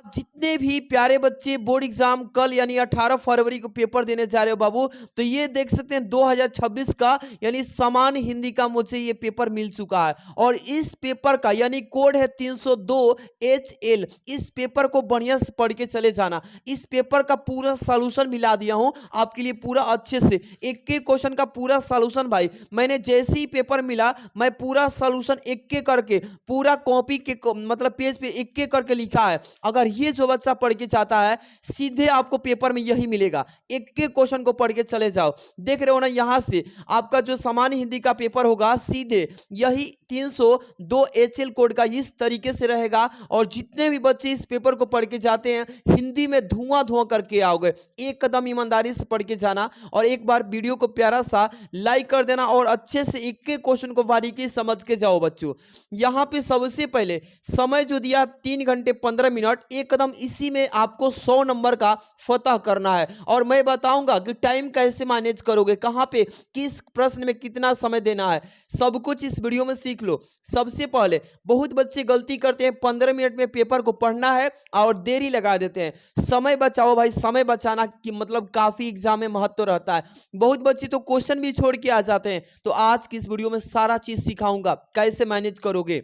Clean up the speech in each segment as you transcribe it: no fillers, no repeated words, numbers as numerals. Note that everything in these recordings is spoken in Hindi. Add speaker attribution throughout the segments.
Speaker 1: जितने भी प्यारे बच्चे बोर्ड एग्जाम कल यानी 18 फरवरी को पेपर देने जा रहे हो बाबू, तो ये देख सकते हैं 2026 का यानी सामान्य हिंदी का मुझे ये पेपर मिल चुका है। और इस पेपर का यानी कोड है 302 HL। इस पेपर को बढ़िया से पढ़ के चले जाना। इस पेपर का पूरा सॉल्यूशन मिला दिया हूं आपके लिए पूरा अच्छे से, एक एक क्वेश्चन का पूरा सॉल्यूशन। भाई मैंने जैसे ही पेपर मिला मैं पूरा सॉल्यूशन एक एक करके पूरा कॉपी के मतलब पेज पे एक एक करके लिखा है। अगर ये जो बच्चा पढ़ के चाहता है सीधे आपको पेपर में यही मिलेगा, एक एक क्वेश्चन को पढ़ के चले जाओ। देख रहे हो ना, यहां से आपका जो सामान्य हिंदी का पेपर होगा सीधे यही 302 HL कोड का इस तरीके से रहेगा। और जितने भी बच्चे इस पेपर को पढ़ के जाते हैं हिंदी में धुआं धुआं करके आओगे। एक कदम ईमानदारी से पढ़ के जाना और एक बार वीडियो को प्यारा सा लाइक कर देना और अच्छे से एक एक क्वेश्चन को बारीकी समझ के जाओ बच्चों। यहां पे सबसे पहले समय जो दिया 3 घंटे 15 मिनट, एक कदम इसी में आपको 100 नंबर का फतह करना है। और मैं बताऊंगा कि टाइम कैसे मैनेज करोगे, कहां पे किस प्रश्न में कितना समय देना है, सब कुछ इस वीडियो में सीख लो। सबसे पहले बहुत बच्चे गलती करते हैं, 15 मिनट में पेपर को पढ़ना है और देरी लगा देते हैं। समय बचाओ भाई, समय बचाना कि मतलब काफी एग्जाम में महत्व रहता है। बहुत बच्चे तो क्वेश्चन भी छोड़ के आ जाते हैं। तो आज की इस वीडियो में सारा चीज सिखाऊंगा कैसे मैनेज करोगे।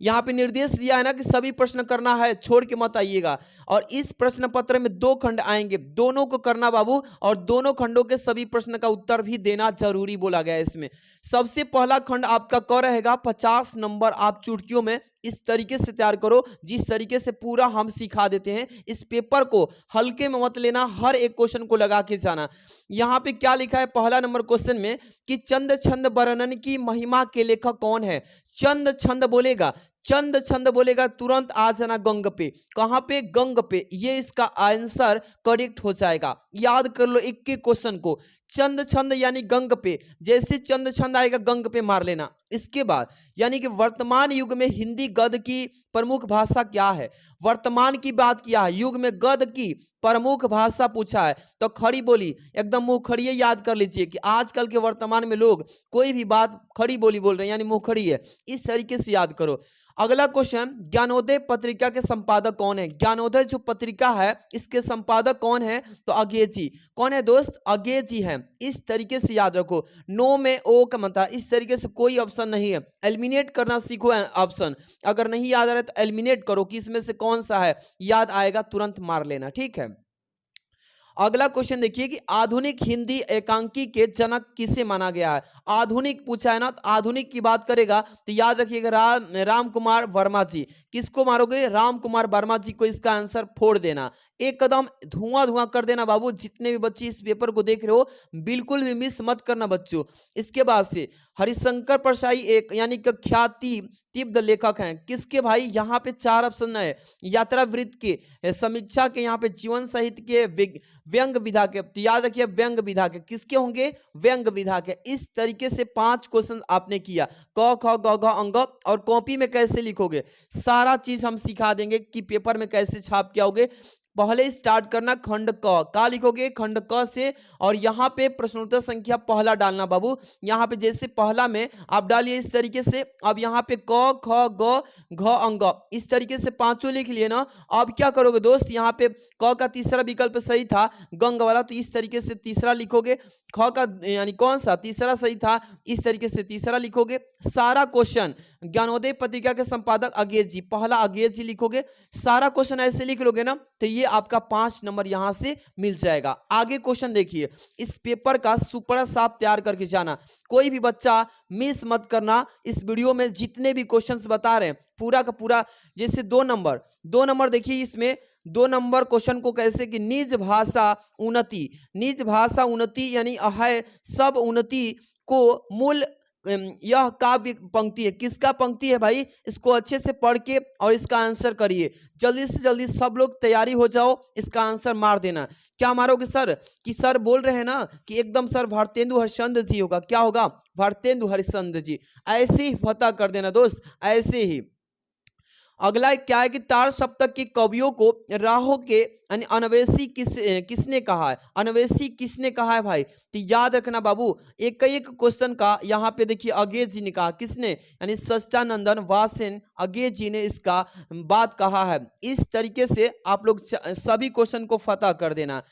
Speaker 1: यहाँ पे निर्देश दिया है ना कि सभी प्रश्न करना है, छोड़ के मत आइएगा। और इस प्रश्न पत्र में 2 खंड आएंगे, दोनों को करना बाबू, और दोनों खंडों के सभी प्रश्न का उत्तर भी देना जरूरी बोला गया है इसमें। सबसे पहला खंड आपका क रहेगा 50 नंबर। आप चुटकियों में इस तरीके से तैयार करो जिस तरीके से पूरा हम सिखा देते हैं। इस पेपर को हल्के में मत लेना, हर एक क्वेश्चन को लगा के जाना। यहाँ पे क्या लिखा है पहला नंबर क्वेश्चन में कि चंद छंद वर्णन की महिमा के लेखक कौन है। चंद छंद बोलेगा, चंद छंद बोलेगा तुरंत आ जाना गंग पे। कहां पे? गंग पे। ये इसका आंसर करेक्ट हो जाएगा। याद कर लो एक एक क्वेश्चन को। चंद छंद यानी गंग पे, जैसे चंद छंद आएगा गंग पे मार लेना। इसके बाद यानी कि वर्तमान युग में हिंदी गद्य की प्रमुख भाषा क्या है। वर्तमान की बात किया है, युग में गद्य की प्रमुख भाषा पूछा है तो खड़ी बोली, एकदम मुंह खड़िए याद कर लीजिए कि आजकल के वर्तमान में लोग कोई भी बात खड़ी बोली बोल रहे हैं यानी मुंह खड़ी है, इस तरीके से याद करो। अगला क्वेश्चन, ज्ञानोदय पत्रिका के संपादक कौन है। ज्ञानोदय जो पत्रिका है इसके संपादक कौन है तो अगेज जी। कौन है दोस्त? अगेज जी हैं। इस तरीके से याद रखो। नो में ओ का मतलब, इस तरीके से कोई ऑप्शन नहीं है, एलिमिनेट करना सीखो ऑप्शन। अगर नहीं याद आ रहा है तो एलिमिनेट करो कि इसमें से कौन सा है, याद आएगा तुरंत मार लेना, ठीक है। अगला क्वेश्चन देखिए कि आधुनिक हिंदी एकांकी के जनक किसे माना गया है। आधुनिक पूछा है ना, तो आधुनिक की बात करेगा तो याद रखिएगा राम कुमार वर्मा जी। किसको मारोगे? राम कुमार वर्मा जी को इसका आंसर फोड़ देना। एक कदम धुआं धुआं कर देना बाबू। जितने भी बच्चे इस पेपर को देख रहे हो बिल्कुल भी मिस मत करना बच्चों। इसके बाद से हरिशंकर परसाई एक यानी कि ख्याति तीव्र लेखक हैं। किसके भाई? यहाँ पे 4 ऑप्शन है। यात्रा वृत्त के, समीक्षा के, यहाँ पे जीवन साहित्य के, व्यंग विधा के। तो याद रखिए व्यंग विधा के किसके होंगे? व्यंग विधा के। इस तरीके से 5 क्वेश्चन आपने किया, क ख ग घ अंग। और कॉपी में कैसे लिखोगे सारा चीज हम सिखा देंगे कि पेपर में कैसे छाप के आओगे। पहले स्टार्ट करना खंड क, का लिखोगे खंड क से, और यहाँ पे प्रश्नोत्तर संख्या पहला डालना बाबू। यहाँ पे जैसे पहला में आप डालिए इस तरीके से। अब यहाँ पे क ख ग घ अंग, इस तरीके से 5 लिख लिए ना। अब क्या करोगे दोस्त, यहाँ पे क का तीसरा विकल्प सही था गंग वाला, तो इस तरीके से तीसरा लिखोगे। ख का यानी कौन सा तीसरा सही था, इस तरीके से तीसरा लिखोगे। सारा क्वेश्चन ज्ञानोदय पत्रिका के संपादक अगेज जी, पहला अगेज जी लिखोगे। सारा क्वेश्चन ऐसे लिख लोगे ना तो ये आपका 5 नंबर यहां से मिल जाएगा। आगे क्वेश्चन देखिए, इस पेपर का सुपड़ा साफ तैयार करके जाना। कोई भी बच्चा मिस मत करना। इस वीडियो में जितने भी क्वेश्चंस बता रहे हैं पूरा का पूरा, जैसे 2 नंबर देखिए इसमें 2 नंबर क्वेश्चन को कैसे कि निज भाषा उन्नति, निज भाषा उन्नति यानी अहय सब उन्नति को मूल यह काव्य पंक्ति है। किसका पंक्ति है भाई? इसको अच्छे से पढ़ के और इसका आंसर करिए। जल्दी से जल्दी सब लोग तैयारी हो जाओ, इसका आंसर मार देना। क्या मारोगे सर? कि सर बोल रहे हैं ना कि एकदम सर भारतेंदु हरिश्चंद्र जी होगा। क्या होगा? भारतेंदु हरिश्चंद्र जी। ऐसे ही फतह कर देना दोस्त, ऐसे ही। अगला क्या है कि 4 सप्तक के कवियों को राहों के अनवेशी किसने कहा है। अनवेशी किसने कहा है भाई? तो याद रखना बाबू, एक क्वेश्चन का यहाँ पे देखिए अगेज जी ने कहा। किसने? यानी सच्चिदानंदन वासेन अगेज जी ने इसका बात कहा है। इस तरीके से आप लोग सभी क्वेश्चन को फतह कर देना।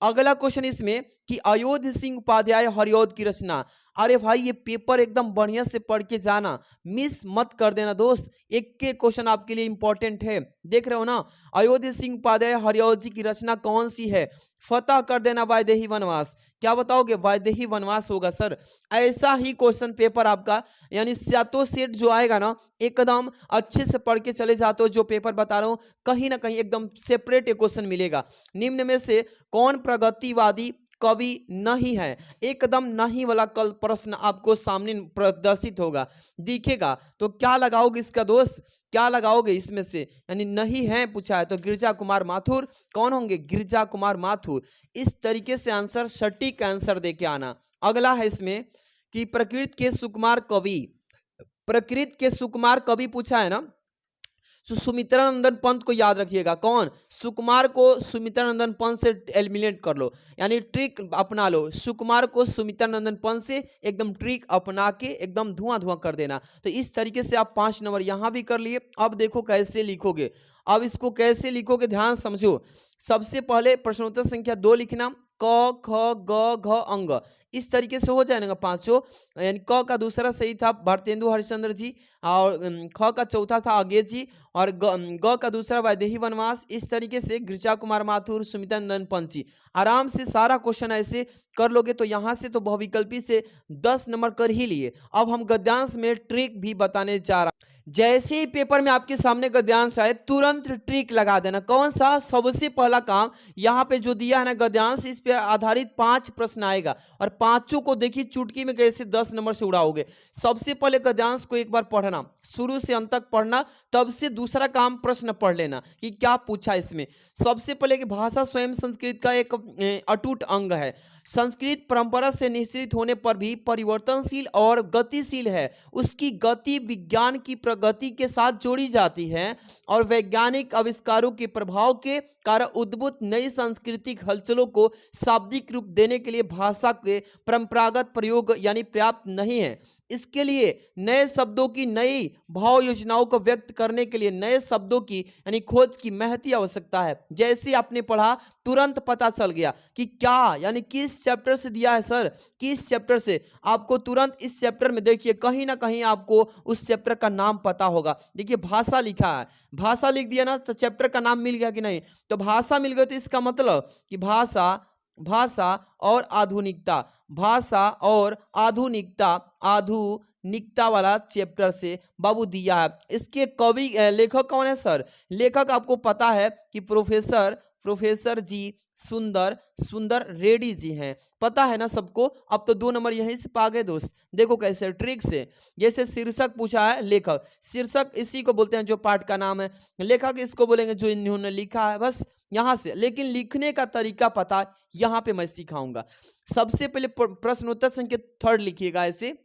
Speaker 1: अगला क्वेश्चन इसमें कि अयोध्या सिंह उपाध्याय हरिऔध की रचना। अरे भाई ये पेपर एकदम बढ़िया से पढ़ के जाना, मिस मत कर देना दोस्त, एक के क्वेश्चन आपके लिए इंपॉर्टेंट है। देख रहे हो ना, अयोध्या सिंह उपाध्याय हरिऔध जी की रचना कौन सी है, फतह कर देना। वैदेही वनवास। क्या बताओगे? वैदेही वनवास होगा सर। ऐसा ही क्वेश्चन पेपर आपका यानी सातों सेट जो आएगा ना, एकदम अच्छे से पढ़ के चले जाते हो। जो पेपर बता रहा हूं कहीं ना कहीं एकदम सेपरेट क्वेश्चन मिलेगा। निम्न में से कौन प्रगतिवादी कवि नहीं है? एकदम नहीं वाला कल प्रश्न आपको सामने प्रदर्शित होगा, दिखेगा। तो क्या लगाओगे इसका दोस्त, क्या लगाओगे इसमें से? यानी नहीं है पूछा है तो गिरिजा कुमार माथुर। कौन होंगे? गिरिजा कुमार माथुर। इस तरीके से आंसर, सटीक आंसर दे के आना। अगला है इसमें कि प्रकृति के सुकुमार कवि, प्रकृति के सुकुमार कवि पूछा है ना, सुमित्रानंदन पंत को याद रखिएगा। कौन? सुकुमार को सुमित्रानंदन पंत से एलिमिनेट कर लो, यानी ट्रिक अपना लो। सुकुमार को सुमित्रानंदन पंत से एकदम ट्रिक अपना के एकदम धुआं धुआं कर देना। तो इस तरीके से आप 5 नंबर यहां भी कर लिए। अब देखो कैसे लिखोगे। अब इसको कैसे लिखोगे ध्यान समझो। सबसे पहले प्रश्नोत्तर संख्या 2 लिखना, क ख ग घ अंग। इस तरीके से हो जाएगा पांचों। यानी क का दूसरा सही था भारतेंदु हरिश्चंद्र जी, और ख का चौथा था अगेज जी, और ग का दूसरा वैदेही वनवास। इस तरीके से गिरिजा कुमार माथुर, सुमित्रानंदन पंत जी। आराम से सारा क्वेश्चन ऐसे कर लोगे तो यहां से तो बहुविकल्पी से 10 नंबर कर ही लिए। अब हम गद्यांश में ट्रिक भी बताने जा रहा। जैसे ही पेपर में आपके सामने गद्यांश आए तुरंत ट्रिक लगा देना। कौन सा? सबसे पहला काम यहाँ पे जो दिया है ना गद्यांश, इस पे आधारित 5 प्रश्न आएगा और पांचों को देखिए चुटकी में कैसे 10 नंबर से उड़ाओगे। सबसे पहले गद्यांश को एक बार पढ़ना, शुरू से अंत तक पढ़ना, तब से दूसरा काम प्रश्न पढ़ लेना कि क्या पूछा इसमें। सबसे पहले कि भाषा स्वयं संस्कृत का एक अटूट अंग है। संस्कृत परंपरा से निश्चित होने पर भी परिवर्तनशील और गतिशील है। उसकी गति विज्ञान की प्रगति के साथ जोड़ी जाती है और वैज्ञानिक आविष्कारों के प्रभाव के कारण उद्भूत नई सांस्कृतिक हलचलों को शाब्दिक रूप देने के लिए भाषा के परंपरागत प्रयोग यानी पर्याप्त नहीं है। इसके लिए नए शब्दों की, नई भाव योजनाओं को व्यक्त करने के लिए नए शब्दों की यानी खोज की महती आवश्यकता है। जैसे आपने पढ़ा तुरंत पता चल गया कि क्या यानी किस चैप्टर से दिया है सर, किस चैप्टर से। आपको तुरंत इस चैप्टर में देखिए कहीं ना कहीं आपको उस चैप्टर का नाम पता होगा। देखिए भाषा लिखा है, भाषा लिख दिया ना तो चैप्टर का नाम मिल गया कि नहीं? तो भाषा मिल गया तो इसका मतलब कि भाषा और आधुनिकता, भाषा और आधुनिकता वाला चैप्टर से बाबू दिया है। इसके कवि लेखक कौन है सर? लेखक आपको पता है कि प्रोफेसर जी सुंदर रेड्डी जी हैं, पता है ना सबको। अब तो 2 नंबर यहीं से पा गए दोस्त। देखो कैसे ट्रिक से, जैसे शीर्षक पूछा है, लेखक, शीर्षक इसी को बोलते हैं जो पाठ का नाम है। लेखक इसको बोलेंगे जो इन्होंने लिखा है, बस यहां से। लेकिन लिखने का तरीका पता यहां पे मैं सिखाऊंगा। सबसे पहले प्रश्नोत्तर संख्या 3 लिखिएगा ऐसे,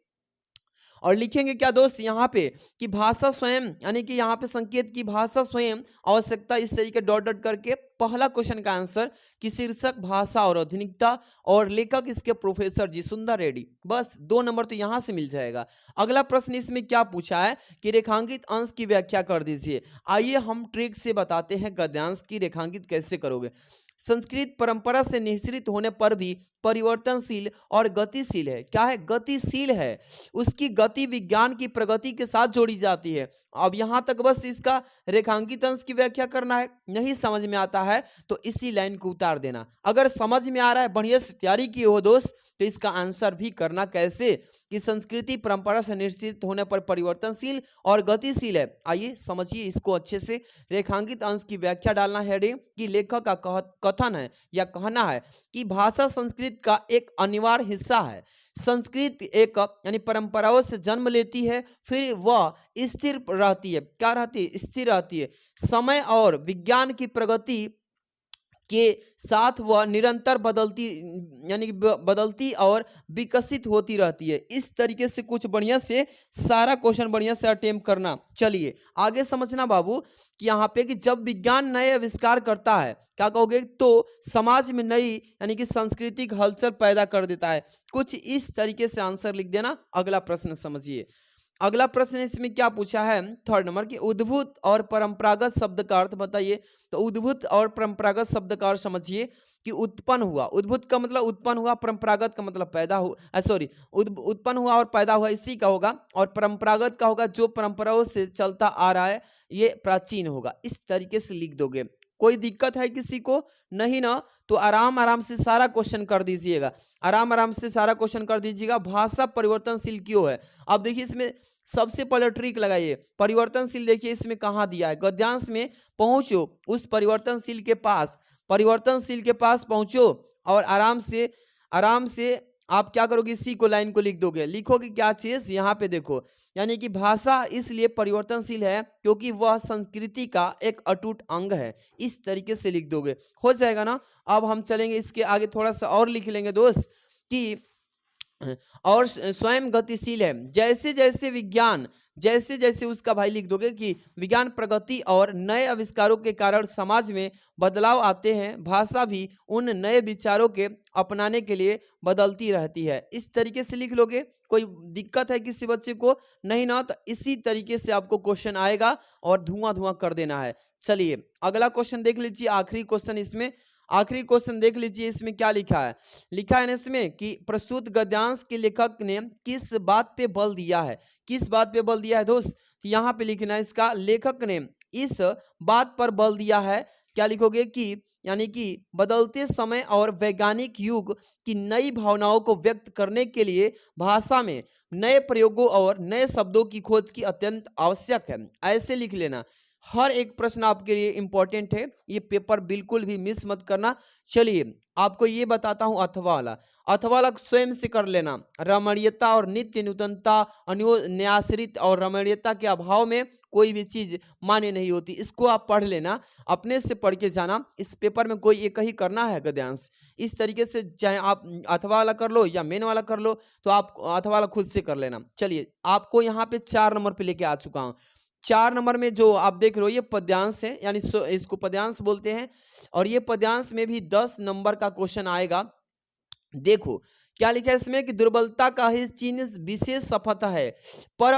Speaker 1: और लिखेंगे क्या दोस्त यहाँ पे कि भाषा स्वयं यानी कि यहाँ पे संकेत की भाषा स्वयं आवश्यकता, इस तरीके डॉट डॉट करके पहला क्वेश्चन का आंसर कि शीर्षक भाषा और आधुनिकता और लेखक इसके प्रोफेसर जी सुंदर रेड्डी। बस 2 नंबर तो यहाँ से मिल जाएगा। अगला प्रश्न इसमें क्या पूछा है कि रेखांकित अंश की व्याख्या कर दीजिए। आइए हम ट्रिक से बताते हैं गद्यांश की रेखांकित कैसे करोगे। संस्कृत परंपरा से निश्चित होने पर भी परिवर्तनशील और गतिशील है। क्या है? गतिशील है। उसकी गति विज्ञान की प्रगति के साथ जोड़ी जाती है। अब यहां तक बस इसका रेखांकित अंश की व्याख्या करना है। नहीं समझ में आता है तो इसी लाइन को उतार देना। अगर समझ में आ रहा है, बढ़िया से तैयारी किए हो दोस्त, तो इसका आंसर भी करना कैसे कि संस्कृति परंपरा से निश्चित होने पर परिवर्तनशील और गतिशील है। आइए समझिए इसको अच्छे से। रेखांकित अंश की व्याख्या डालना है कि लेखक का कथन है या कहना है कि भाषा संस्कृत का एक अनिवार्य हिस्सा है। संस्कृत एक यानी परंपराओं से जन्म लेती है, फिर वह स्थिर रहती है। क्या रहती है? स्थिर रहती है। समय और विज्ञान की प्रगति के साथ वह निरंतर बदलती और विकसित होती रहती है। इस तरीके से कुछ बढ़िया से सारा क्वेश्चन बढ़िया से अटेम्प्ट करना। चलिए आगे समझना बाबू कि यहाँ पे कि जब विज्ञान नए आविष्कार करता है, क्या कहोगे, तो समाज में नई यानी कि सांस्कृतिक हलचल पैदा कर देता है। कुछ इस तरीके से आंसर लिख देना। अगला प्रश्न समझिए अगला प्रश्न इसमें क्या पूछा है, थर्ड नंबर की उद्भूत और परंपरागत शब्द का अर्थ बताइए। तो उद्भूत और परंपरागत शब्द का अर्थ समझिए कि उत्पन्न हुआ, उद्भूत का मतलब उत्पन्न हुआ, परंपरागत का मतलब पैदा हुआ, सॉरी उत्पन्न हुआ और पैदा हुआ इसी का होगा, और परंपरागत का होगा जो परंपराओं से चलता आ रहा है, ये प्राचीन होगा। इस तरीके से लिख दोगे। कोई दिक्कत है किसी को? नहीं ना? तो आराम आराम से सारा क्वेश्चन कर दीजिएगा, आराम आराम से सारा क्वेश्चन कर दीजिएगा। भाषा परिवर्तनशील क्यों है? अब देखिए इसमें सबसे पहले ट्रिक लगाइए। परिवर्तनशील देखिए इसमें कहाँ दिया है, गद्यांश में पहुंचो उस परिवर्तनशील के पास, परिवर्तनशील के पास पहुंचो और आराम से आप क्या करोगे, इसी को लाइन को लिख दोगे। लिखोगे क्या चीज, यहाँ पे देखो, यानी कि भाषा इसलिए परिवर्तनशील है क्योंकि वह संस्कृति का एक अटूट अंग है। इस तरीके से लिख दोगे, हो जाएगा ना। अब हम चलेंगे इसके आगे, थोड़ा सा और लिख लेंगे दोस्त कि और स्वयं गतिशील है। जैसे जैसे विज्ञान, जैसे जैसे उसका भाई लिख दोगे कि विज्ञान प्रगति और नए आविष्कारों के कारण समाज में बदलाव आते हैं, भाषा भी उन नए विचारों के अपनाने के लिए बदलती रहती है। इस तरीके से लिख लोगे। कोई दिक्कत है किसी बच्चे को? नहीं ना? तो इसी तरीके से आपको क्वेश्चन आएगा और धुआं धुआं कर देना है। चलिए अगला क्वेश्चन देख लीजिए, आखिरी क्वेश्चन इसमें, आखिरी क्वेश्चन देख लीजिए इसमें क्या लिखा है। लिखा है ना इसमें कि प्रस्तुत गद्यांश के लेखक ने किस बात पे बल दिया है। किस बात पे बल दिया है दोस्त? यहाँ पे लिखना है इसका, लेखक ने इस बात पर बल दिया है। क्या लिखोगे कि यानी कि बदलते समय और वैज्ञानिक युग की नई भावनाओं को व्यक्त करने के लिए भाषा में नए प्रयोगों और नए शब्दों की खोज की अत्यंत आवश्यक है। ऐसे लिख लेना। हर एक प्रश्न आपके लिए इंपॉर्टेंट है, ये पेपर बिल्कुल भी मिस मत करना। चलिए आपको ये बताता हूं, अथवा वाला, अथवा वाला स्वयं से कर लेना। रमणीयता और नित्य नूतनता, अन्योन्याश्रित और रमणीयता के अभाव में कोई भी चीज मान्य नहीं होती। इसको आप पढ़ लेना, अपने से पढ़ के जाना। इस पेपर में कोई एक ही करना है गद्यांश। इस तरीके से चाहे आप अथवा वाला कर लो या मेन वाला कर लो, तो आप अथवा वाला खुद से कर लेना। चलिए आपको यहाँ पे 4 नंबर पे लेके आ चुका हूँ। 4 नंबर में जो आप देख रहे हो ये पद्यांश है, यानी इसको पद्यांश बोलते हैं, और ये पद्यांश में भी 10 नंबर का क्वेश्चन आएगा। देखो क्या लिखा है इसमें कि दुर्बलता का ही चिन्ह विशेष शपथ है, पर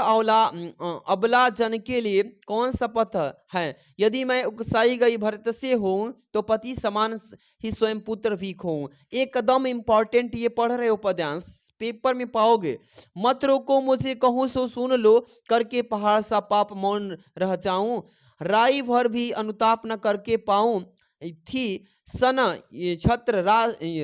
Speaker 1: अबला जन के लिए कौन शपथ है। यदि मैं उकसाई गई भरत से हूँ तो पति समान ही स्वयं पुत्र भी खोऊं। एकदम इंपॉर्टेंट, ये पढ़ रहे हो पद्यांश, पेपर में पाओगे। मत रोको मुझे कहूँ सो सुन लो, करके पहाड़ सा पाप मौन रह जाऊं। राई भर भी अनुताप न करके पाऊं थी सन छत्र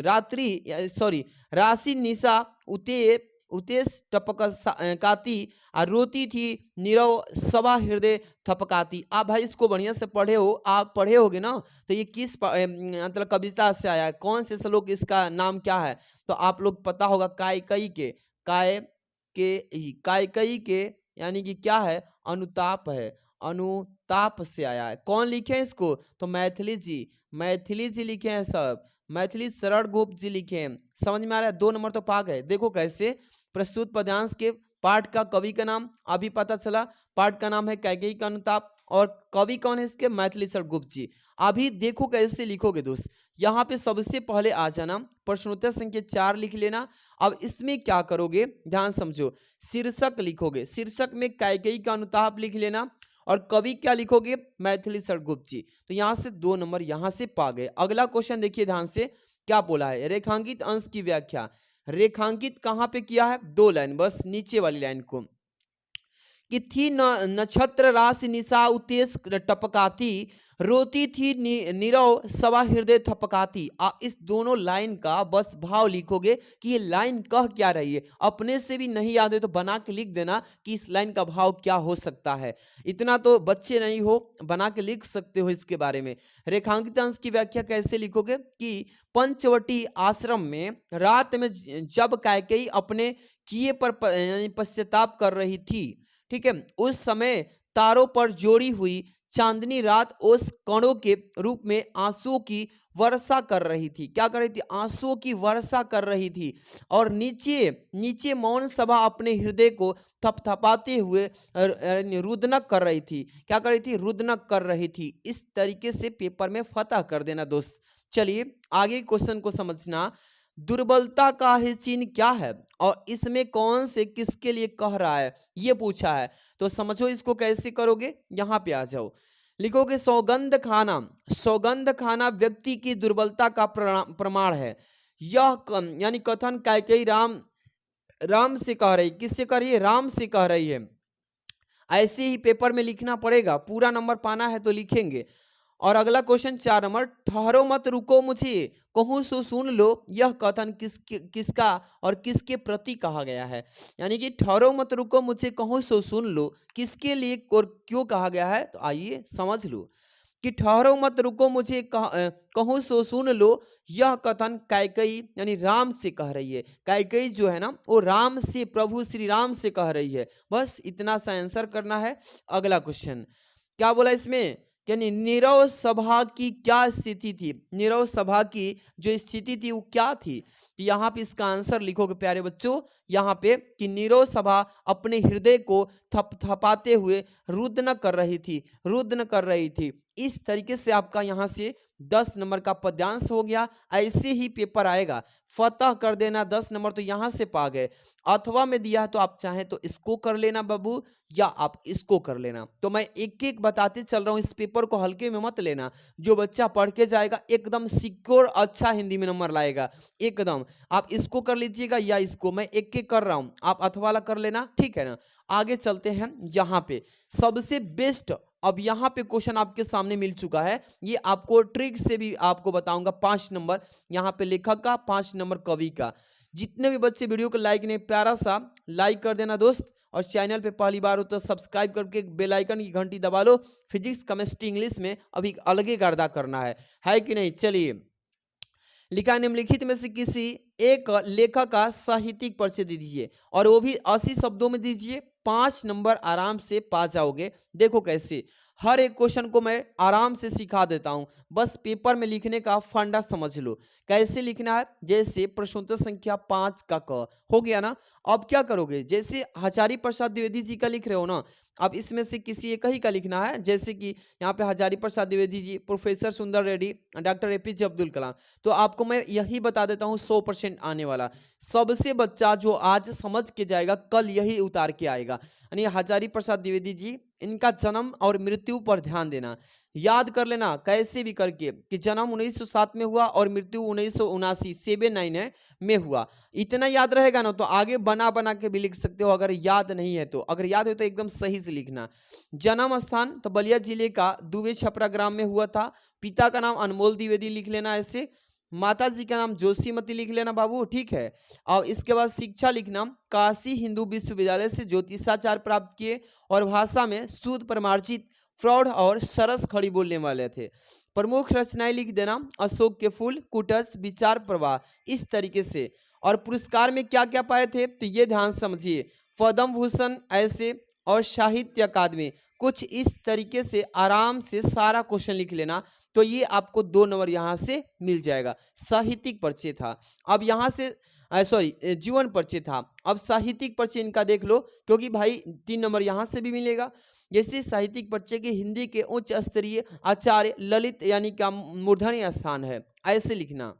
Speaker 1: रात्रि सॉरी राशि निशा उतेश टपकाती और रोती थी नीरव सभा हृदय थपकाती। आप भाई इसको बढ़िया से पढ़े हो, आप पढ़े होगे ना। तो ये किस मतलब कविता से आया है, कौन से श्लोक, इसका नाम क्या है? तो आप लोग पता होगा, कायकई के यानी कि क्या है, अनुताप है, अनुताप से आया है। कौन लिखे हैं इसको? तो मैथिली जी, मैथिली जी लिखे हैं सब, मैथिली शरण गुप्त जी लिखे हैं। समझ में आ रहा है? 2 नंबर तो पा गए। देखो कैसे, प्रस्तुत पद्यांश के पाठ का कवि का नाम अभी पता चला, पाठ का नाम है कैकेयी का अनुताप, और कवि कौन है इसके? मैथिली शरण गुप्त जी। अभी देखो कैसे लिखोगे दोस्त। यहाँ पे सबसे पहले आ जाना, प्रश्नोत्तर संख्या 4 लिख लेना। अब इसमें क्या करोगे, ध्यान समझो। शीर्षक लिखोगे, शीर्षक में कैकेयी का अनुताप लिख लेना, और कवि क्या लिखोगे? मैथिली शरण गुप्त जी। तो यहाँ से 2 नंबर यहाँ से पा गए। अगला क्वेश्चन देखिए ध्यान से, क्या बोला है, रेखांकित अंश की व्याख्या। रेखांकित कहाँ पे किया है? 2 लाइन, बस नीचे वाली लाइन को, कि थी नक्षत्र राशि निशा उतेश टपकाती, रोती थी नीरव सवा हृदय थपकाती। आप इस दोनों लाइन का बस भाव लिखोगे कि ये लाइन कह क्या रही है। अपने से भी नहीं याद है तो बना के लिख देना कि इस लाइन का भाव क्या हो सकता है। इतना तो बच्चे नहीं हो, बना के लिख सकते हो इसके बारे में। रेखांकित अंश की व्याख्या कैसे लिखोगे कि पंचवटी आश्रम में रात में जब कैकेयी अपने किए पर पश्चाताप कर रही थी, ठीक है, उस समय तारों पर जोड़ी हुई चांदनी रात उस कणों के रूप में आंसुओं की वर्षा कर रही थी। क्या कर रही थी? आंसुओं की वर्षा कर रही थी। और नीचे नीचे मौन सभा अपने हृदय को थपथपाते हुए रुदनक कर रही थी। क्या कर रही थी? रुदनक कर रही थी। इस तरीके से पेपर में फतह कर देना दोस्त। चलिए आगे क्वेश्चन को समझना। दुर्बलता का ही चिन्ह क्या है और इसमें कौन से किसके लिए कह रहा है, ये पूछा है। तो समझो इसको कैसे करोगे, यहाँ पे आ जाओ। लिखोगे सौगंध खाना, सौगंध खाना व्यक्ति की दुर्बलता का प्रमाण है। यह यानी कथन कैकेयी राम से कह रही, किससे कह रही है, राम से कह रही है। ऐसे ही पेपर में लिखना पड़ेगा, पूरा नंबर पाना है तो लिखेंगे। और अगला क्वेश्चन 4 नंबर, ठहरो मत रुको मुझे कहूँ सो सुन लो, यह कथन किसका और किसके प्रति कहा गया है। यानी कि ठहरो मत रुको मुझे कहूँ सो सुन लो किसके लिए और क्यों कहा गया है, तो आइए समझ लो कि ठहरो मत रुको मुझे कहूँ सो सुन लो, यह कथन कैकेयी यानी राम से कह रही है। कैकेयी जो है ना वो राम से, प्रभु श्री राम से कह रही है। बस इतना सा आंसर करना है। अगला क्वेश्चन क्या बोला इसमें, यानी नीरव सभा की क्या स्थिति थी, नीरव सभा की जो स्थिति थी वो क्या थी। तो यहाँ पे इसका आंसर लिखोगे प्यारे बच्चों, यहाँ पे कि नीरव सभा अपने हृदय को थपथपाते हुए रुदन कर रही थी, रुदन कर रही थी। इस तरीके से आपका यहाँ से 10 नंबर का पद्यांश हो गया। ऐसे ही पेपर आएगा, फतह कर देना 10 नंबर, तो यहाँ से पा गए। अथवा में दिया है तो आप चाहें तो इसको कर लेना बाबू, या आप इसको कर लेना। तो मैं एक एक बताते चल रहा हूँ, इस पेपर को हल्के में मत लेना। जो बच्चा पढ़ के जाएगा एकदम सिक्योर अच्छा हिंदी में नंबर लाएगा एकदम। आप इसको कर लीजिएगा या इसको, मैं एक एक कर रहा हूँ, आप अथवा वाला कर लेना, ठीक है ना। आगे चलते हैं यहाँ पे सबसे बेस्ट। अब यहाँ पे क्वेश्चन आपके सामने मिल चुका है, ये आपको ट्रिक से भी आपको बताऊंगा। 5 नंबर यहाँ पे लेखक का, 5 नंबर कवि का। जितने भी बच्चे वीडियो को लाइक नहीं, प्यारा सा लाइक कर देना दोस्त, और चैनल पे पहली बार हो तो सब्सक्राइब करके बेल आइकन की घंटी दबा लो। फिजिक्स केमिस्ट्री इंग्लिश में अभी अलग ही गर्दा करना है कि नहीं। चलिए, लिखा निम्नलिखित में से किसी एक लेखक का साहित्यिक परिचय दे दीजिए, और वो भी 80 शब्दों में दीजिए। 5 नंबर आराम से पा जाओगे। देखो कैसे, हर एक क्वेश्चन को मैं आराम से सिखा देता हूं, बस पेपर में लिखने का फंडा समझ लो कैसे लिखना है। जैसे प्रश्नोत्तर संख्या 5 का क हो गया ना। अब क्या करोगे, जैसे हजारी प्रसाद द्विवेदी जी का लिख रहे हो ना, अब इसमें से किसी एक ही का लिखना है। जैसे कि यहाँ पे हजारी प्रसाद द्विवेदी जी, प्रोफेसर सुंदर रेड्डी, डॉक्टर एपीजे अब्दुल कलाम, तो आपको मैं यही बता देता हूँ 100% आने वाला। सबसे बच्चा जो आज समझ के जाएगा कल यही उतार के आएगा। यानी हजारी प्रसाद द्विवेदी जी, इनका जन्म और मृत्यु पर ध्यान देना, याद कर लेना कैसे भी करके कि जन्म 1907 में हुआ और मृत्यु 1979 79 है में हुआ। इतना याद रहेगा ना तो आगे बना बना के भी लिख सकते हो, अगर याद नहीं है तो। अगर याद है तो एकदम सही से लिखना। जन्म स्थान तो बलिया जिले का दुबे छपरा ग्राम में हुआ था। पिता का नाम अनमोल द्विवेदी लिख लेना ऐसे। माता जी का नाम जोशीमती लिख लेना बाबू, ठीक है। और इसके बाद शिक्षा लिखना, काशी हिंदू विश्वविद्यालय से ज्योतिषाचार्य प्राप्त किए, और भाषा में शुद्ध प्रमार्जित प्रौढ़ और सरस खड़ी बोलने वाले थे। प्रमुख रचनाएं लिख देना, अशोक के फूल, कुटस, विचार प्रवाह, इस तरीके से। और पुरस्कार में क्या क्या पाए थे तो ये ध्यान समझिए, पद्म भूषण ऐसे, और साहित्य अकादमी, कुछ इस तरीके से आराम से सारा क्वेश्चन लिख लेना। तो ये आपको 2 नंबर यहाँ से मिल जाएगा। साहित्यिक परिचय था, अब यहाँ से सॉरी जीवन परिचय था, अब साहित्यिक परिचय इनका देख लो, क्योंकि भाई 3 नंबर यहाँ से भी मिलेगा। जैसे साहित्यिक परिचय के हिंदी के उच्च स्तरीय आचार्य ललित यानी का मूर्धन्य स्थान है, ऐसे लिखना।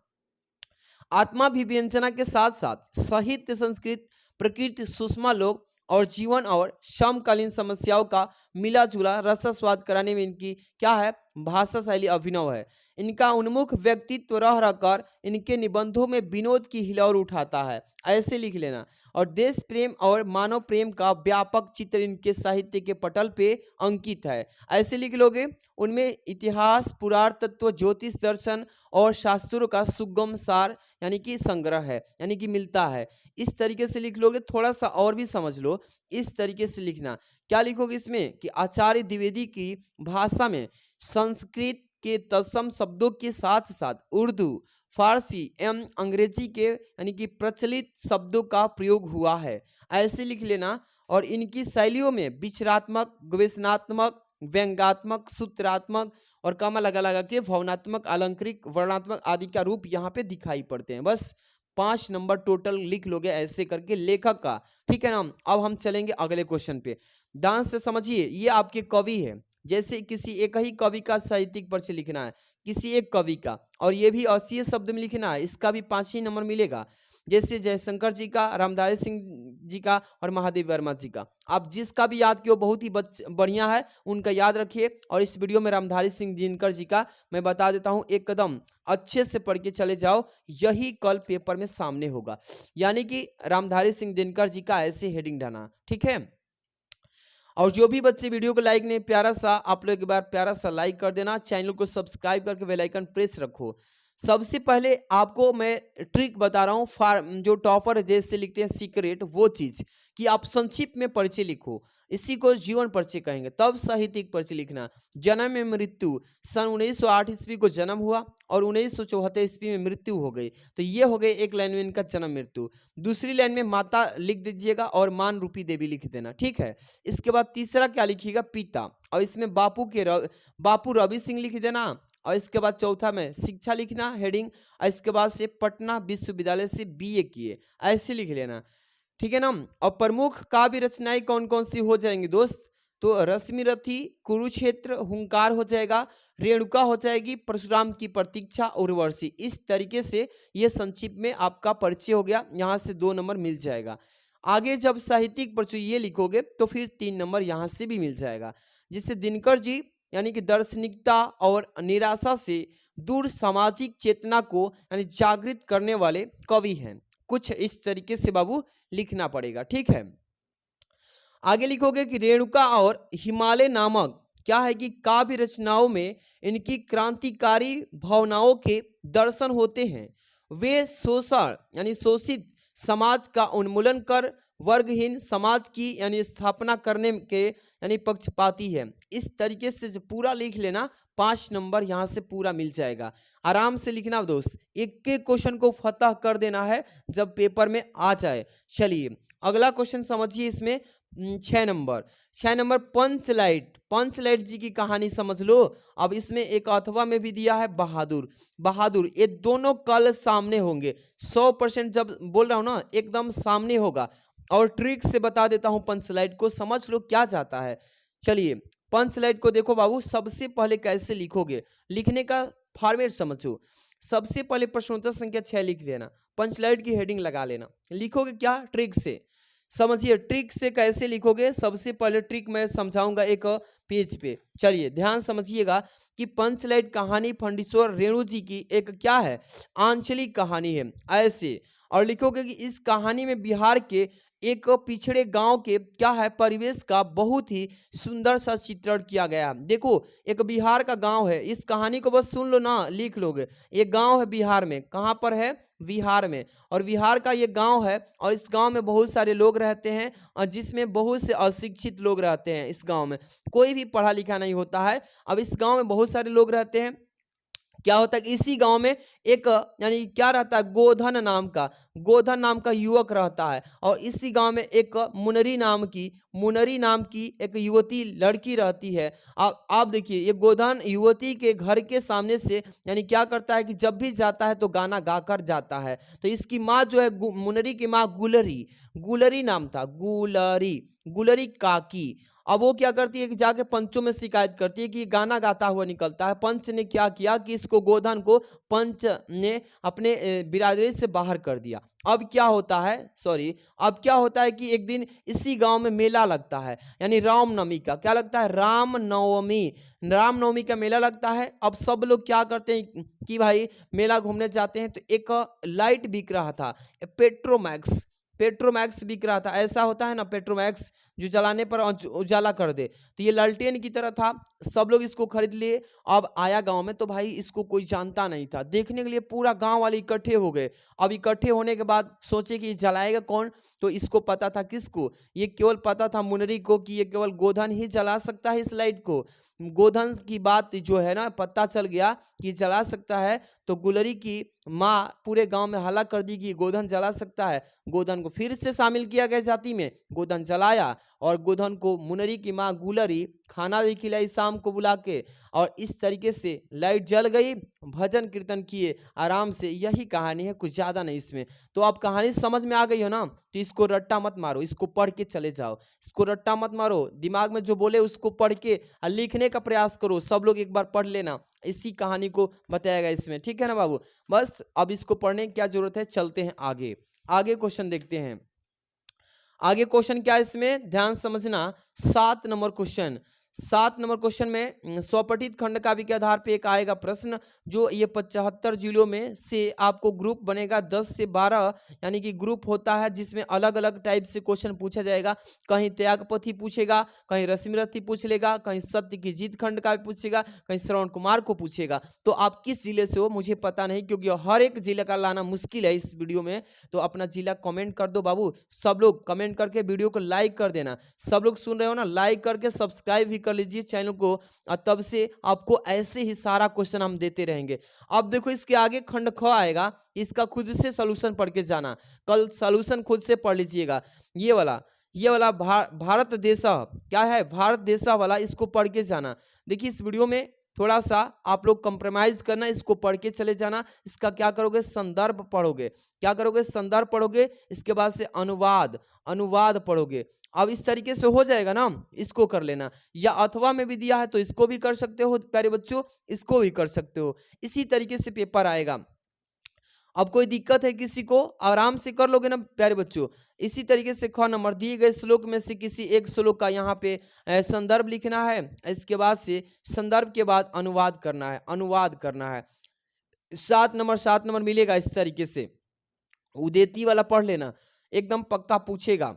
Speaker 1: आत्माभिव्यंजना के साथ साथ साहित्य, संस्कृत, प्रकृति, सुषमा लोक और जीवन और समकालीन समस्याओं का मिला जुला रसास्वाद कराने में इनकी क्या है, भाषा शैली अभिनव है। इनका उन्मुख व्यक्तित्व रह रहकर इनके निबंधों में विनोद की हिलौर उठाता है, ऐसे लिख लेना। और देश प्रेम और मानव प्रेम का व्यापक चित्र इनके साहित्य के पटल पे अंकित है, ऐसे लिख लोगे। उनमें इतिहास, पुरातत्व, ज्योतिष, दर्शन और शास्त्रों का सुगम सार यानी कि संग्रह है, यानी कि मिलता है। इस तरीके से लिख लोगे। थोड़ा सा और भी समझ लो, इस तरीके से लिखना। क्या लिखोगे इसमें कि आचार्य द्विवेदी की भाषा में संस्कृत के तत्सम शब्दों के साथ साथ उर्दू, फारसी एवं अंग्रेजी के यानी कि प्रचलित शब्दों का प्रयोग हुआ है, ऐसे लिख लेना। और इनकी शैलियों में विचारात्मक, गवेषणात्मक, व्यंग्यात्मक, सूत्रात्मक और कमा लगा लगा के भावनात्मक, अलंकृत, वर्णात्मक आदि का रूप यहाँ पे दिखाई पड़ते हैं। बस 5 नंबर टोटल लिख लोगे ऐसे करके लेखक का, ठीक है ना। अब हम चलेंगे अगले क्वेश्चन पे, ध्यान से समझिए। ये आपके कवि है, जैसे किसी एक ही कवि का साहित्यिक परिचय लिखना है, किसी एक कवि का, और ये भी 80 शब्द में लिखना है, इसका भी 5 ही नंबर मिलेगा। जैसे जयशंकर जी का, रामधारी सिंह जी का और महादेव वर्मा जी का। आप जिसका भी याद किए बहुत ही बढ़िया है, उनका याद रखिए। और इस वीडियो में रामधारी सिंह दिनकर जी का मैं बता देता हूँ, एकदम अच्छे से पढ़ के चले जाओ, यही कल पेपर में सामने होगा। यानी कि रामधारी सिंह दिनकर जी का ऐसे हेडिंग डालना, ठीक है। और जो भी बच्चे वीडियो को लाइक नहीं, प्यारा सा आप लोग एक बार प्यारा सा लाइक कर देना, चैनल को सब्सक्राइब करके बेल आइकन प्रेस रखो। सबसे पहले आपको मैं ट्रिक बता रहा हूँ, जो टॉपर जैसे लिखते हैं सीक्रेट, वो चीज़ कि आप संक्षिप्त में परिचय लिखो, इसी को जीवन परिचय कहेंगे। तब साहित्यिक परिचय लिखना। जन्म में मृत्यु, सन 1908 ईस्वी को जन्म हुआ और 1974 ईस्वी में मृत्यु हो गई, तो ये हो गए एक लाइन में इनका जन्म मृत्यु। दूसरी लाइन में माता लिख दीजिएगा और मान रूपी देवी लिख देना, ठीक है। इसके बाद तीसरा क्या लिखिएगा, पिता, और इसमें बापू रवि सिंह लिख देना। और इसके बाद चौथा में शिक्षा लिखना हेडिंग, और इसके बाद से पटना विश्वविद्यालय से बीए किए, ऐसे लिख लेना, ठीक है ना। और प्रमुख काव्य रचनाएं कौन कौन सी हो जाएंगी दोस्त, तो रश्मिरथी, कुरुक्षेत्र, हुंकार हो जाएगा, रेणुका हो जाएगी, परशुराम की प्रतीक्षा, उर्वशी। इस तरीके से ये संक्षिप्त में आपका परिचय हो गया, यहाँ से 2 नंबर मिल जाएगा। आगे जब साहित्यिक परिचय ये लिखोगे तो फिर 3 नंबर यहाँ से भी मिल जाएगा। जिससे दिनकर जी यानी कि दार्शनिकता और निराशा से दूर सामाजिक चेतना को यानी जागृत करने वाले कवि हैं। कुछ इस तरीके से बाबू लिखना पड़ेगा, ठीक है। आगे लिखोगे कि रेणुका और हिमालय नामक क्या है कि काव्य रचनाओं में इनकी क्रांतिकारी भावनाओं के दर्शन होते हैं। वे शोषण यानी शोषित समाज का उन्मूलन कर वर्गहीन समाज की यानी स्थापना करने के यानी पक्षपाती है। इस तरीके से जो पूरा लिख लेना, 5 नंबर यहाँ से पूरा मिल जाएगा। आराम से लिखना दोस्त, एक एक क्वेश्चन को फतह कर देना है जब पेपर में आ जाए। चलिए अगला क्वेश्चन समझिए, इसमें 6 नंबर पंचलाइट जी की कहानी समझ लो। अब इसमें एक अथवा में भी दिया है बहादुर, ये दोनों कल सामने होंगे 100%, जब बोल रहा हूँ ना एकदम सामने होगा। और ट्रिक से बता देता हूँ, पंचलाइट को समझ लो क्या जाता है। चलिए पंचलाइट को देखो बाबू, सबसे पहले कैसे लिखोगे, लिखने का फॉर्मेट समझो। सबसे पहले प्रश्नोत्तर संख्या 6 लिख देना, पंचलाइट की हेडिंग लगा लेना। लिखोगे क्या, ट्रिक से समझिए। ट्रिक से कैसे लिखोगे, सबसे पहले ट्रिक मैं समझाऊंगा एक पेज पे। चलिए ध्यान समझिएगा कि पंचलाइट कहानी फंडीश्वर रेणु जी की एक क्या है, आंचलिक कहानी है ऐसे। और लिखोगे कि इस कहानी में बिहार के एक पिछड़े गांव के क्या है परिवेश का बहुत ही सुंदर सा चित्रण किया गया। देखो एक बिहार का गांव है, इस कहानी को बस सुन लो ना, लिख लोगे। ये गांव है बिहार में, कहाँ पर है, बिहार में, और बिहार का ये गांव है। और इस गांव में बहुत सारे लोग रहते हैं, और जिसमें बहुत से अशिक्षित लोग रहते हैं। इस गांव में कोई भी पढ़ा लिखा नहीं होता है। अब इस गांव में बहुत सारे लोग रहते हैं, क्या होता है कि इसी गांव में एक यानी क्या रहता है, गोधन नाम का युवक रहता है। और इसी गांव में एक मुनरी नाम की एक युवती लड़की रहती है। आप देखिए ये गोधन युवती के घर के सामने से यानी क्या करता है कि जब भी जाता है तो गाना गाकर जाता है। तो इसकी माँ जो है मुनरी की माँ गुलरी नाम था, गुलरी काकी। अब वो क्या करती है कि जाके पंचों में शिकायत करती है कि गाना गाता हुआ निकलता है। पंच ने क्या किया कि इसको गोधन को पंच ने अपने बिरादरी से बाहर कर दिया। अब क्या होता है कि एक दिन इसी गांव में मेला लगता है, यानी रामनवमी का क्या लगता है, रामनवमी का मेला लगता है। अब सब लोग क्या करते हैं कि भाई मेला घूमने जाते हैं, तो एक लाइट बिक रहा था, पेट्रोमैक्स बिक रहा था। ऐसा होता है ना पेट्रोमैक्स जो जलाने पर उजाला कर दे, तो ये लालटेन की तरह था। सब लोग इसको खरीद लिए। अब आया गांव में तो भाई इसको कोई जानता नहीं था, देखने के लिए पूरा गांव वाले इकट्ठे हो गए। अब इकट्ठे होने के बाद सोचे कि जलाएगा कौन, तो इसको पता था, किसको, ये केवल पता था मुनरी को कि ये केवल गोधन ही जला सकता है इस लाइट को। गोधन की बात जो है ना पता चल गया कि जला सकता है, तो गुलरी की माँ पूरे गांव में हल्ला कर दी कि गोधन जला सकता है। गोधन को फिर से शामिल किया गया जाति में, गोधन जलाया। और गोधन को मुनरी की माँ गुलरी खाना भी खिलाई शाम को बुला के, और इस तरीके से लाइट जल गई, भजन कीर्तन किए आराम से। यही कहानी है, कुछ ज़्यादा नहीं इसमें। तो अब कहानी समझ में आ गई हो ना, तो इसको रट्टा मत मारो, इसको पढ़ के चले जाओ। इसको रट्टा मत मारो, दिमाग में जो बोले उसको पढ़ के लिखने का प्रयास करो। सब लोग एक बार पढ़ लेना, इसी कहानी को बताया गया इसमें, ठीक है ना बाबू। बस अब इसको पढ़ने की क्या जरूरत है, चलते हैं आगे। आगे क्वेश्चन देखते हैं। आगे क्वेश्चन क्या है इसमें, ध्यान समझना। 7 नंबर क्वेश्चन। 7 नंबर क्वेश्चन में स्वपठित खंडकाव्य के आधार पे एक आएगा प्रश्न, जो ये 75 जिलों में से आपको ग्रुप बनेगा 10 से 12, यानी कि ग्रुप होता है जिसमें अलग अलग टाइप से क्वेश्चन पूछा जाएगा। कहीं त्यागपति पूछेगा, कहीं रश्मिरथी पूछ लेगा, कहीं सत्य की जीत खंडकाव्य पूछेगा, कहीं श्रवण कुमार को पूछेगा। तो आप किस जिले से हो मुझे पता नहीं, क्योंकि हर एक जिले का लाना मुश्किल है इस वीडियो में। तो अपना जिला कमेंट कर दो बाबू, सब लोग कमेंट करके वीडियो को लाइक कर देना। सब लोग सुन रहे हो ना, लाइक करके सब्सक्राइब भी कर लीजिए चैनल को, और तब से आपको ऐसे ही सारा क्वेश्चन हम देते रहेंगे। अब देखो इसके आगे खंड ख आएगा, इसका खुद से सॉल्यूशन पढ़ के जाना, कल सॉल्यूशन खुद से पढ़ लीजिएगा। ये वाला भारत देशा क्या है, भारत देशा वाला, इसको पढ़ के जाना। देखिए इस वीडियो में थोड़ा सा आप लोग कंप्रोमाइज करना, इसको पढ़ के चले जाना। इसका क्या करोगे, संदर्भ पढ़ोगे। क्या करोगे, संदर्भ पढ़ोगे। इसके बाद से अनुवाद पढ़ोगे। अब इस तरीके से हो जाएगा ना, इसको कर लेना। या अथवा में भी दिया है तो इसको भी कर सकते हो प्यारे बच्चों, इसको भी कर सकते हो। इसी तरीके से पेपर आएगा। अब कोई दिक्कत है किसी को, आराम से कर लोगे ना प्यारे बच्चों। इसी तरीके से ख नंबर दिए गए श्लोक में से किसी एक श्लोक का यहाँ पे संदर्भ लिखना है। इसके बाद से संदर्भ के बाद अनुवाद करना है। 7 नंबर मिलेगा इस तरीके से। उदेती वाला पढ़ लेना, एकदम पक्का पूछेगा।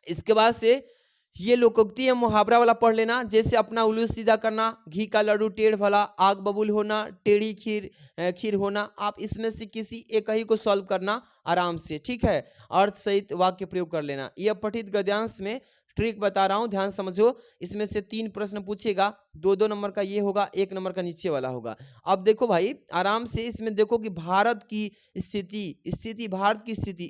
Speaker 1: इसके बाद से ये लोकोक्ति है मुहावरा वाला पढ़ लेना, जैसे अपना उल्लू सीधा करना, घी का लड्डू टेढ़ भला, आग बबूल होना, टेढ़ी खीर होना। आप इसमें से किसी एक ही को सॉल्व करना आराम से, ठीक है। अर्थ सहित वाक्य प्रयोग कर लेना। यह पठित गद्यांश में ट्रिक बता रहा हूं, ध्यान समझो। इसमें से 3 प्रश्न पूछेगा, 2-2 नंबर का ये होगा, 1 नंबर का नीचे वाला होगा। अब देखो भाई आराम से इसमें देखो कि भारत की स्थिति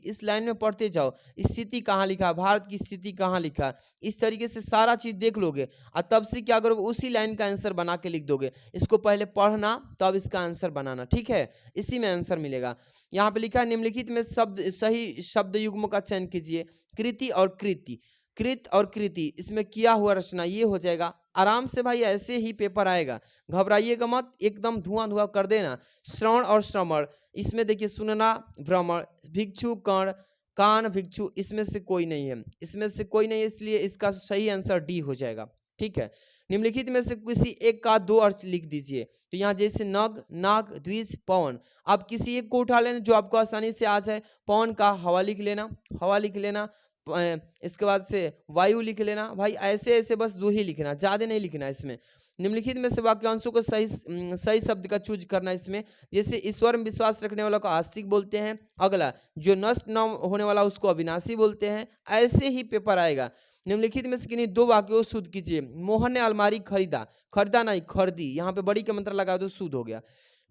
Speaker 1: इस लाइन में पढ़ते जाओ। स्थिति कहाँ लिखा, भारत की स्थिति कहाँ लिखा, इस तरीके से सारा चीज देख लोगे, और तब से क्या करोगे, उसी लाइन का आंसर बना के लिख दोगे। इसको पहले पढ़ना तब इसका आंसर बनाना, ठीक है। इसी में आंसर मिलेगा। यहाँ पे लिखा है निम्नलिखित में सही शब्द युग्म का चयन कीजिए। कृति और कृति, कृत और कृति, इसमें किया हुआ रचना, ये हो जाएगा। आराम से भाई ऐसे ही पेपर आएगा, घबराइएगा मत, एकदम धुआं कर देना। श्रवण और श्रमण, इसमें देखिए सुनना भ्रमण, भिक्षु कर्ण, कान भिक्षु, इसमें से कोई नहीं है, इसलिए इसका सही आंसर डी हो जाएगा, ठीक है। निम्नलिखित में से किसी एक का 2 अर्थ लिख दीजिए। तो यहाँ जैसे नग, नाग, द्विज, पवन, आप किसी एक को उठा लेना जो आपको आसानी से आ जाए। पवन का हवा लिख लेना, इसके बाद से वायु लिख लेना। भाई ऐसे बस 2 ही लिखना, ज्यादा नहीं लिखना इसमें। निम्नलिखित में से वाक्यांशों को सही शब्द का चूज करना इसमें। जैसे ईश्वर में विश्वास रखने वाला को आस्तिक बोलते हैं, अगला जो नष्ट न होने वाला उसको अविनाशी बोलते हैं। ऐसे ही पेपर आएगा। निम्नलिखित में से किन्हीं 2 वाक्यों को शुद्ध कीजिए। मोहन ने अलमारी खरीदा नहीं खरीदी, यहाँ पे बड़ी का मंत्र लगा दो, शुद्ध हो गया।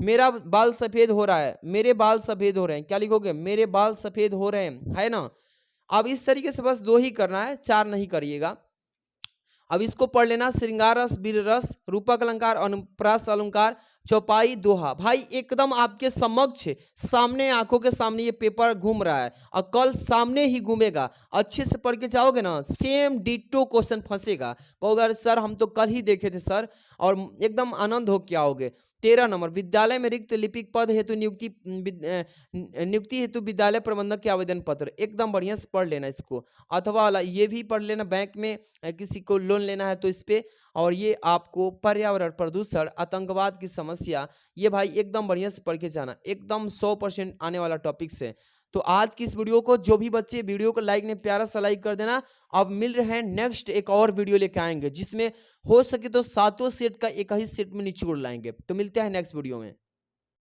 Speaker 1: मेरा बाल सफेद हो रहा है, मेरे बाल सफेद हो रहे हैं, क्या लिखोगे, मेरे बाल सफेद हो रहे हैं, है ना। अब इस तरीके से बस 2 ही करना है, 4 नहीं करिएगा। अब इसको पढ़ लेना, श्रृंगार रस, वीर रस, रूपक अलंकार, अनुप्रास अलंकार, चौपाई, दोहा। भाई एकदम आपके समक्ष सामने, आंखों के सामने ये पेपर घूम रहा है, और कल सामने ही घूमेगा। अच्छे से पढ़ के जाओगे ना, सेम डिट्टो क्वेश्चन फंसेगा, कहोगे सर हम तो कल ही देखे थे सर, और एकदम आनंद हो के आओगे। 13 नंबर, विद्यालय में रिक्त लिपिक पद हेतु नियुक्ति हेतु विद्यालय प्रबंधक के आवेदन पत्र। एकदम बढ़िया से पढ़ लेना इसको। अथवा वाला ये भी पढ़ लेना, बैंक में किसी को लोन लेना है तो इस पे। और ये आपको पर्यावरण प्रदूषण, आतंकवाद की समस्या, ये भाई एकदम बढ़िया से पढ़ के जाना, एकदम 100% आने वाला टॉपिक से। तो आज की इस वीडियो को जो भी बच्चे वीडियो को लाइक ने प्यारा सा लाइक कर देना। अब मिल रहे हैं नेक्स्ट एक और वीडियो लेके आएंगे, जिसमें हो सके तो 7 सेट का एक ही सेट में निचोड़ लाएंगे। तो मिलते हैं नेक्स्ट वीडियो में।